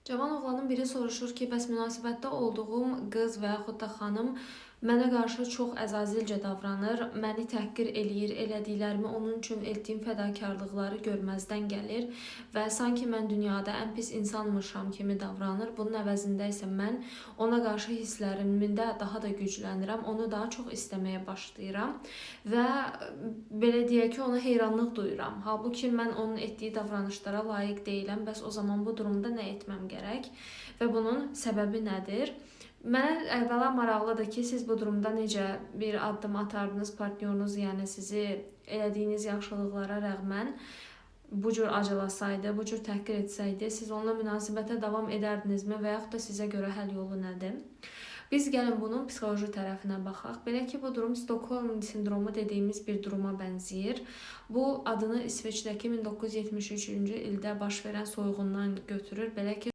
Cavan oğlanın biri soruşur ki, bəs münasibətdə olduğum qız və yaxud da xanım mənə qarşı çox əzazilcə davranır, məni təhqir eləyir, elədiklərimi onun üçün etdiyim fədakarlıqları görməzdən gəlir və sanki mən dünyada ən pis insanmışam kimi davranır. Bunun əvəzində isə mən ona qarşı hisslərimdə daha da güclənirəm, onu daha çox istəməyə başlayıram və belə deyək ki, ona heyranlıq duyuram. Halbuki mən onun etdiyi davranışlara layiq deyiləm. Bəs o zaman bu durumda nə etməm gərək və bunun səbəbi nədir? Mənə əvvəla maraqlıdır ki, siz bu durumda necə bir addım atardınız, partnyorunuz, yəni sizi elədiyiniz yaxşılıqlara rəğmən bu cür acılasaydı, bu cür təhqir etsəydi, siz onunla münasibətə davam edərdinizmi və yaxud da sizə görə həll yolu nədir? Biz gəlin bunun psixoloji tərəfinə baxaq. Belə ki, bu durum Stockholm sindromu dediyimiz bir duruma bənzəyir. Bu adını İsveçdəki 1973-cü ildə baş verən soyğundan götürür. Belə ki,